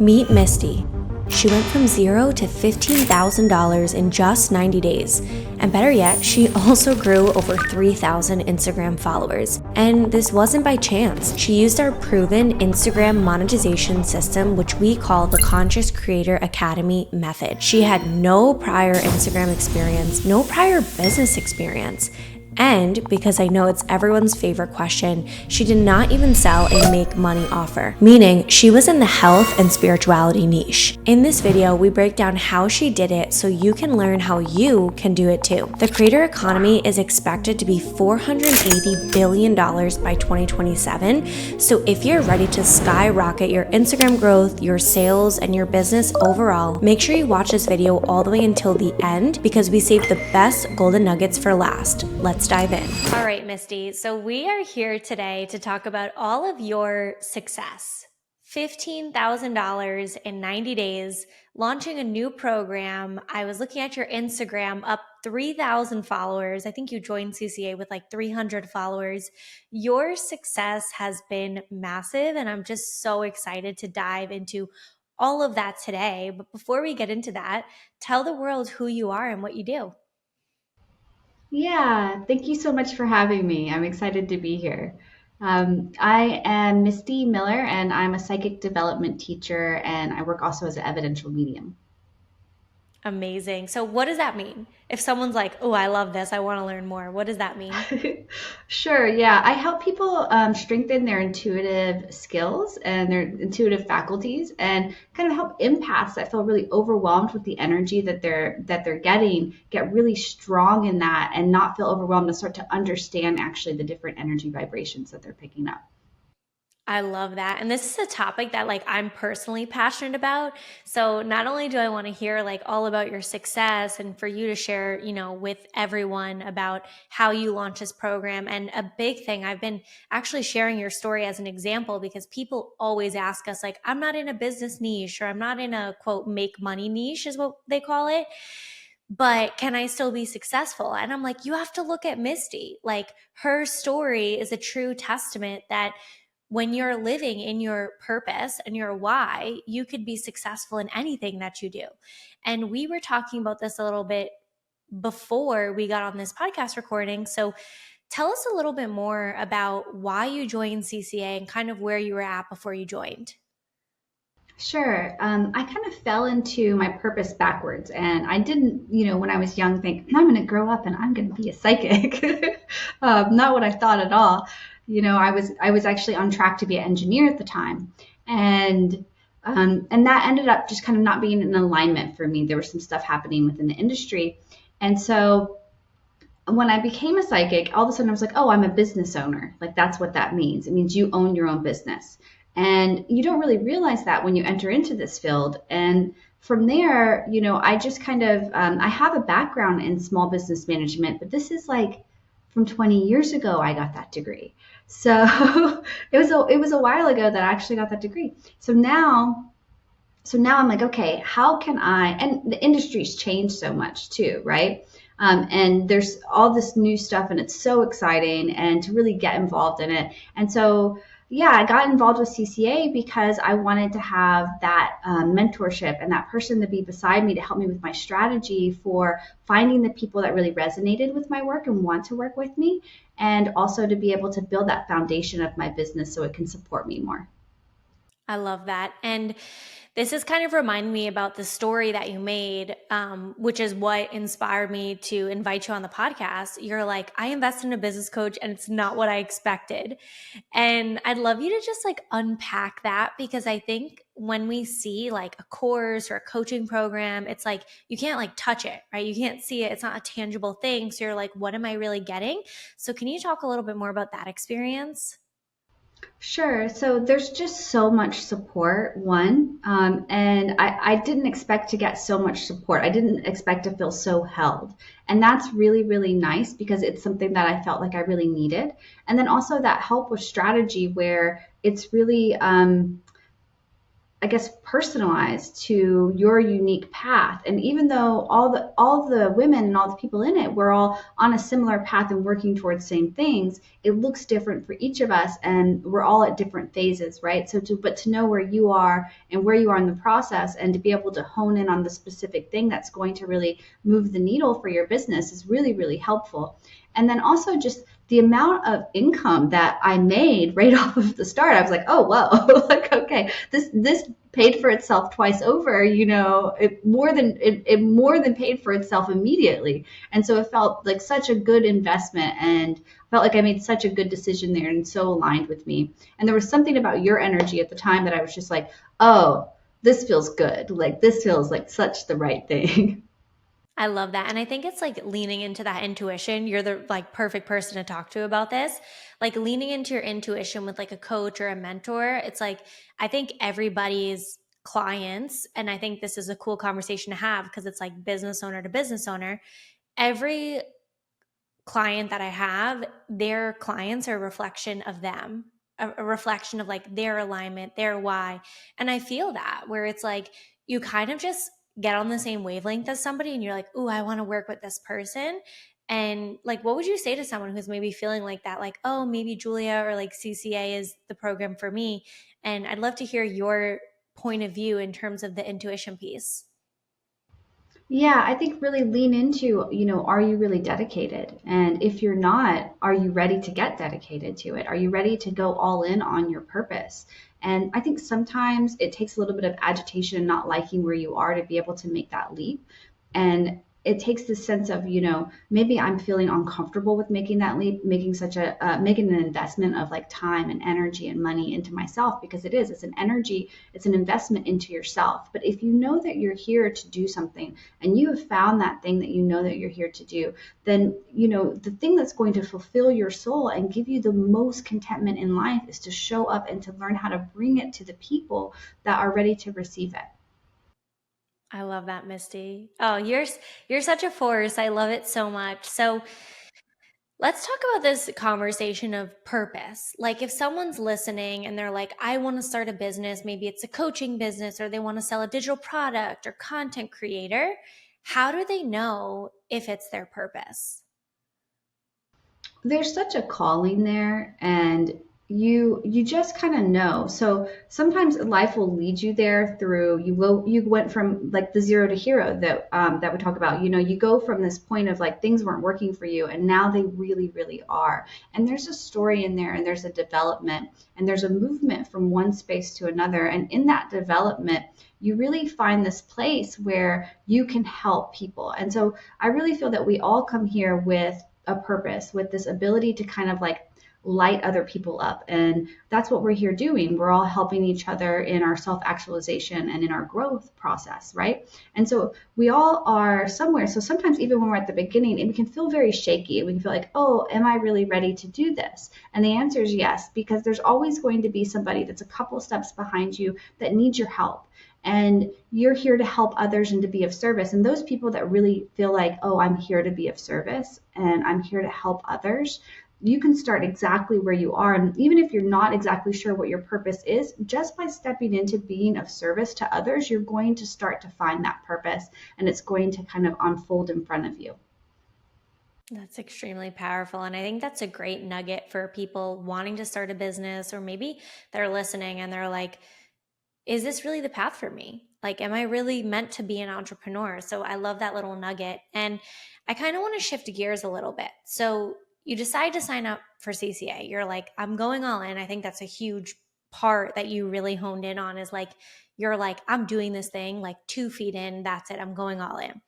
Meet Misty. She went from zero to $15,000 in just 90 days. And better yet, she also grew over 3,000 Instagram followers. And this wasn't by chance. She used our proven Instagram monetization system, which we call the Conscious Creator Academy method. She had no prior Instagram experience, no prior business experience. And because I know it's everyone's favorite question, she did not even sell a make money offer, meaning she was in the health and spirituality niche. In this video, we break down how she did it so you can learn how you can do it too. The creator economy is expected to be $480 billion by 2027. So if you're ready to skyrocket your Instagram growth, your sales, and your business overall, make sure you watch this video all the way until the end because we saved the best golden nuggets for last. Let's dive in. All right, Misty. So we are here today to talk about all of your success. $15,000 in 90 days, launching a new program. I was looking at your Instagram, up 3,000 followers. I think you joined CCA with like 300 followers. Your success has been massive, and I'm just so excited to dive into all of that today. But before we get into that, tell the world who you are and what you do. Yeah, thank you so much for having me. I'm excited to be here. I am Misty Miller, and I'm a psychic development teacher, and I work also as an evidential medium. Amazing. So what does that mean? If someone's like, oh, I love this, I want to learn more, what does that mean? Sure, yeah. I help people strengthen their intuitive skills and their intuitive faculties, and kind of help empaths that feel really overwhelmed with the energy that they're getting get really strong in that and not feel overwhelmed and start to understand actually the different energy vibrations that they're picking up. I love that. And this is a topic that I'm personally passionate about. So not only do I want to hear all about your success and for you to share, with everyone about how you launch this program. And a big thing, I've been actually sharing your story as an example because people always ask us I'm not in a business niche, or I'm not in a quote make money niche is what they call it. But can I still be successful? And I'm like, you have to look at Misty. Her story is a true testament that when you're living in your purpose and your why, you could be successful in anything that you do. And we were talking about this a little bit before we got on this podcast recording. So tell us a little bit more about why you joined CCA and kind of where you were at before you joined. Sure. I kind of fell into my purpose backwards, and I didn't, when I was young, think I'm going to grow up and I'm going to be a psychic. Not what I thought at all. I was actually on track to be an engineer at the time, and that ended up just kind of not being in alignment for me. There was some stuff happening within the industry, and so when I became a psychic, all of a sudden I was like, oh, I'm a business owner. That's what that means. It means you own your own business. And you don't really realize that when you enter into this field. And from there, I just kind of, I have a background in small business management, but this is from 20 years ago, I got that degree. So it was a while ago that I actually got that degree. So now I'm like, okay, how can I, and the industry's changed so much too, right? And there's all this new stuff and it's so exciting and to really get involved in it. And so, yeah, I got involved with CCA because I wanted to have that mentorship and that person to be beside me to help me with my strategy for finding the people that really resonated with my work and want to work with me, and also to be able to build that foundation of my business so it can support me more. I love that. And this is kind of reminding me about the story that you made, which is what inspired me to invite you on the podcast. You're like, I invested in a business coach and it's not what I expected. And I'd love you to just unpack that, because I think when we see a course or a coaching program, it's you can't touch it, right? You can't see it. It's not a tangible thing. So you're like, what am I really getting? So can you talk a little bit more about that experience? Sure. So there's just so much support, one. And I didn't expect to get so much support. I didn't expect to feel so held. And that's really, really nice because it's something that I felt like I really needed. And then also that help with strategy where it's really, I guess, personalized to your unique path. And even though all the women and all the people in it, we're all on a similar path and working towards same things, it looks different for each of us, and we're all at different phases, right? But to know where you are and where you are in the process, and to be able to hone in on the specific thing that's going to really move the needle for your business is really, really helpful. And then also just the amount of income that I made right off of the start, I was like, oh, whoa, like, okay, this paid for itself twice over, it more than paid for itself immediately. And so it felt like such a good investment, and felt like I made such a good decision there and so aligned with me. And there was something about your energy at the time that I was just like, oh, this feels good. Like this feels like such the right thing. I love that. And I think it's like leaning into that intuition. You're the like perfect person to talk to about this. Like leaning into your intuition with like a coach or a mentor. It's like I think everybody's clients, and I think this is a cool conversation to have because it's like business owner to business owner. Every client that I have, their clients are a reflection of them, a reflection of like their alignment, their why. And I feel that where it's like you kind of just get on the same wavelength as somebody and you're like, "Ooh, I want to work with this person." And like, what would you say to someone who's maybe feeling like that? Like, oh, maybe Julia or like CCA is the program for me. And I'd love to hear your point of view in terms of the intuition piece. Yeah, I think really lean into, are you really dedicated? And if you're not, are you ready to get dedicated to it? Are you ready to go all in on your purpose? And I think sometimes it takes a little bit of agitation and not liking where you are to be able to make that leap. And it takes this sense of, maybe I'm feeling uncomfortable with making that leap, making an investment of like time and energy and money into myself, because it's an energy, it's an investment into yourself. But if you know that you're here to do something, and you have found that thing that you know that you're here to do, then, the thing that's going to fulfill your soul and give you the most contentment in life is to show up and to learn how to bring it to the people that are ready to receive it. I love that, Misty. Oh, you're such a force. I love it so much. So, let's talk about this conversation of purpose. Like, if someone's listening and they're like, I want to start a business, maybe it's a coaching business or they want to sell a digital product or content creator, how do they know if it's their purpose? There's such a calling there, and you just kind of know. So sometimes life will lead you there through you went from like the zero to hero that we talk about. You go from this point of like things weren't working for you, and now they really, really are. And there's a story in there, and there's a development, and there's a movement from one space to another. And in that development, you really find this place where you can help people. And so I really feel that we all come here with a purpose, with this ability to kind of like light other people up. And that's what we're here doing. We're all helping each other in our self actualization and in our growth process, right? And so we all are somewhere. So sometimes, even when we're at the beginning, we can feel very shaky, and we can feel like, oh, am I really ready to do this? And the answer is yes, because there's always going to be somebody that's a couple steps behind you that needs your help. And you're here to help others and to be of service. And those people that really feel like, oh, I'm here to be of service and I'm here to help others, you can start exactly where you are. And even if you're not exactly sure what your purpose is, just by stepping into being of service to others, you're going to start to find that purpose, and it's going to kind of unfold in front of you. That's extremely powerful. And I think that's a great nugget for people wanting to start a business, or maybe they're listening and they're like, is this really the path for me? Like, am I really meant to be an entrepreneur? So I love that little nugget. And I kind of want to shift gears a little bit. So you decide to sign up for CCA. You're like, I'm going all in. I think that's a huge part that you really honed in on is like, you're like, I'm doing this thing like 2 feet in. That's it. I'm going all in.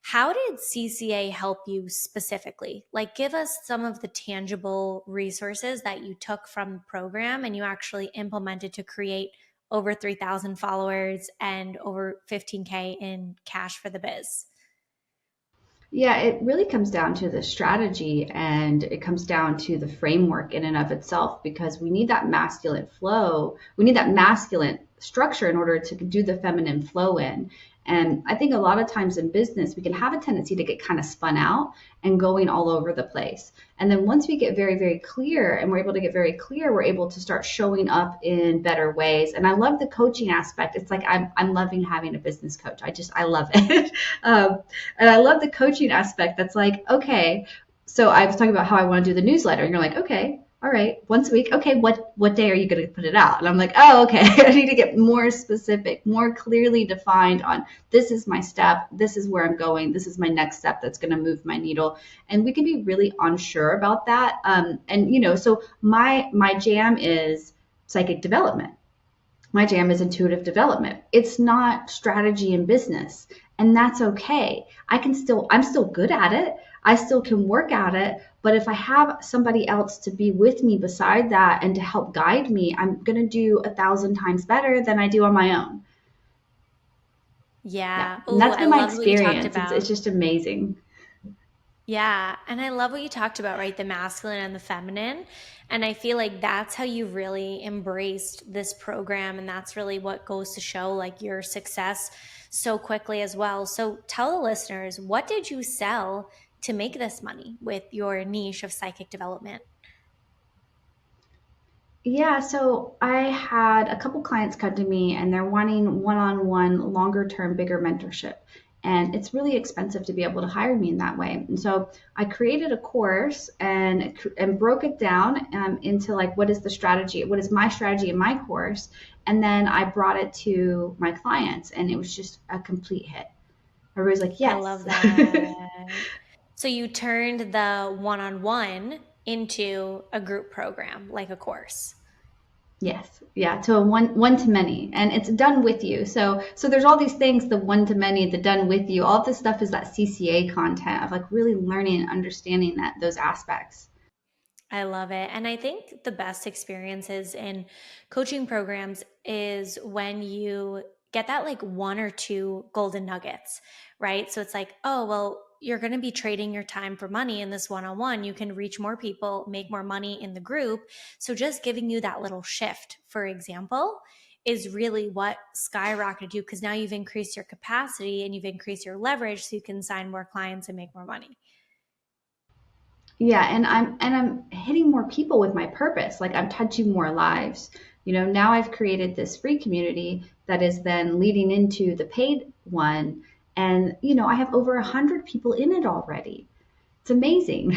How did CCA help you specifically? Like, give us some of the tangible resources that you took from the program and you actually implemented to create over 3,000 followers and over 15K in cash for the biz. Yeah, it really comes down to the strategy, and it comes down to the framework in and of itself, because we need that masculine flow. We need that masculine structure in order to do the feminine flow in. And I think a lot of times in business, we can have a tendency to get kind of spun out and going all over the place. And then once we get very, very clear and we're able to get very clear, we're able to start showing up in better ways. And I love the coaching aspect. It's like I'm loving having a business coach. I love it. And I love the coaching aspect. That's like, okay, so I was talking about how I want to do the newsletter. And you're like, okay, all right, once a week. Okay, what day are you going to put it out? And I'm like, oh, okay. I need to get more specific, more clearly defined on this is my step, this is where I'm going, this is my next step that's going to move my needle. And we can be really unsure about that. So my jam is psychic development. My jam is intuitive development. It's not strategy in business, and that's okay. I'm still good at it. I still can work at it, but if I have somebody else to be with me beside that and to help guide me, I'm going to do 1,000 times better than I do on my own. Yeah. Yeah. And Oh, that's I been my loved what you talked experience. It's about. just amazing. Yeah. And I love what you talked about, right? The masculine and the feminine. And I feel like that's how you really embraced this program. And that's really what goes to show like your success so quickly as well. So tell the listeners, what did you sell to make this money with your niche of psychic development? Yeah, so I had a couple clients come to me and they're wanting one-on-one, longer term, bigger mentorship. And it's really expensive to be able to hire me in that way. And so I created a course and broke it down into like what is the strategy, what is my strategy in my course, and then I brought it to my clients, and it was just a complete hit. Everybody's like, I yes. love that. So you turned the one-on-one into a group program, like a course. Yes, yeah, to a one to many, and it's done with you. So there's all these things, the one to many, the done with you. All of this stuff is that CCA content of like really learning and understanding that those aspects. I love it. And I think the best experiences in coaching programs is when you get that like one or two golden nuggets, right? So it's like, oh, well, you're going to be trading your time for money in this one on one. You can reach more people, make more money in the group. So just giving you that little shift, for example, is really what skyrocketed you because now you've increased your capacity and you've increased your leverage so you can sign more clients and make more money. Yeah, and I'm hitting more people with my purpose. Like I'm touching more lives. Now I've created this free community that is then leading into the paid one, and I have over 100 people in it already. It's amazing.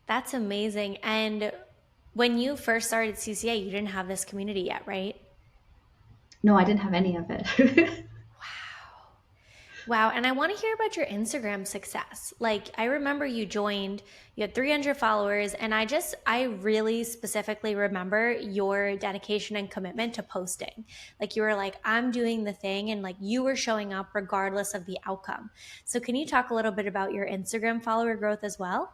That's amazing. And when you first started CCA, you didn't have this community yet, right? No, I didn't have any of it. Wow. And I want to hear about your Instagram success. Like, I remember you joined, you had 300 followers, and I really specifically remember your dedication and commitment to posting. Like, you were like, I'm doing the thing, and like, you were showing up regardless of the outcome. So, can you talk a little bit about your Instagram follower growth as well?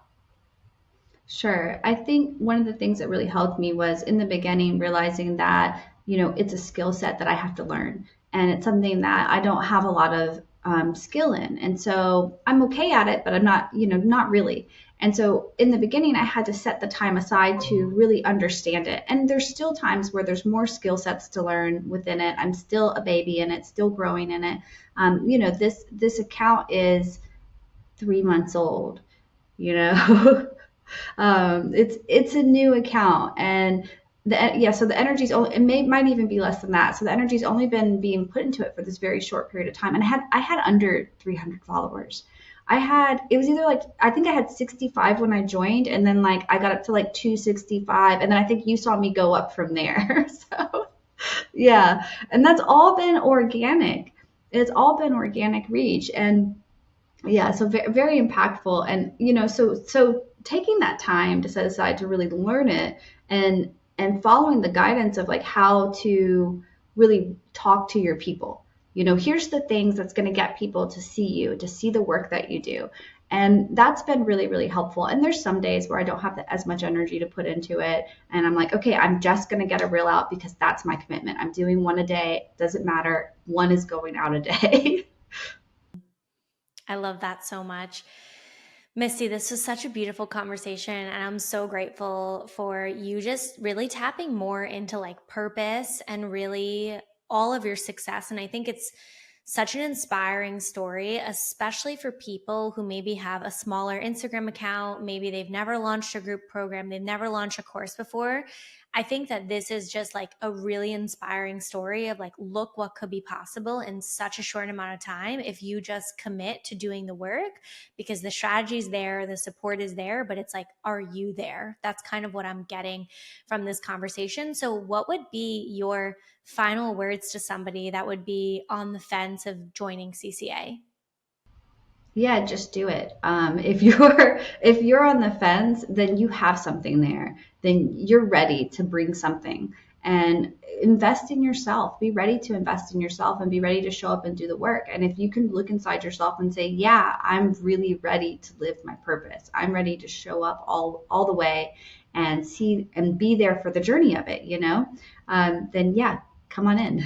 Sure. I think one of the things that really helped me was in the beginning realizing that, it's a skill set that I have to learn. And it's something that I don't have a lot of skill in. And so I'm okay at it, but I'm not, not really. And so in the beginning, I had to set the time aside to really understand it. And there's still times where there's more skill sets to learn within it. I'm still a baby in it, still growing in it. This account is 3 months old, you know. It's a new account, and so the energy's only might even be less than that. So the energy's only been being put into it for this very short period of time, and I had under 300 followers. It was either like I think I had 65 when I joined, and then like I got up to like 265, and then I think you saw me go up from there. So yeah, and that's all been organic. It's all been organic reach, and yeah, so very, very impactful. And so taking that time to set aside to really learn it, and following the guidance of like how to really talk to your people. Here's the things that's going to get people to see you, to see the work that you do. And that's been really, really helpful. And there's some days where I don't have as much energy to put into it, and I'm like, okay, I'm just going to get a reel out because that's my commitment. I'm doing one a day, doesn't matter, one is going out a day. I love that so much. Misty, this was such a beautiful conversation, and I'm so grateful for you just really tapping more into like purpose and really all of your success. And I think it's such an inspiring story, especially for people who maybe have a smaller Instagram account. Maybe they've never launched a group program, they've never launched a course before. I think that this is just like a really inspiring story of like, look what could be possible in such a short amount of time if you just commit to doing the work, because the strategy is there, the support is there, but it's like, are you there? That's kind of what I'm getting from this conversation. So, what would be your final words to somebody that would be on the fence of joining CCA? Yeah, just do it. If you're on the fence, then you have something there. Then you're ready to bring something and invest in yourself. Be ready to invest in yourself and be ready to show up and do the work. And if you can look inside yourself and say, "Yeah, I'm really ready to live my purpose. I'm ready to show up all the way and see and be there for the journey of it," then yeah, come on in.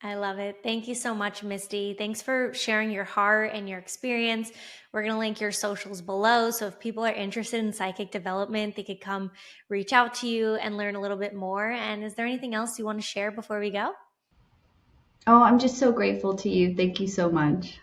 I love it. Thank you so much, Misty. Thanks for sharing your heart and your experience. We're going to link your socials below. So if people are interested in psychic development, they could come reach out to you and learn a little bit more. And is there anything else you want to share before we go? Oh, I'm just so grateful to you. Thank you so much.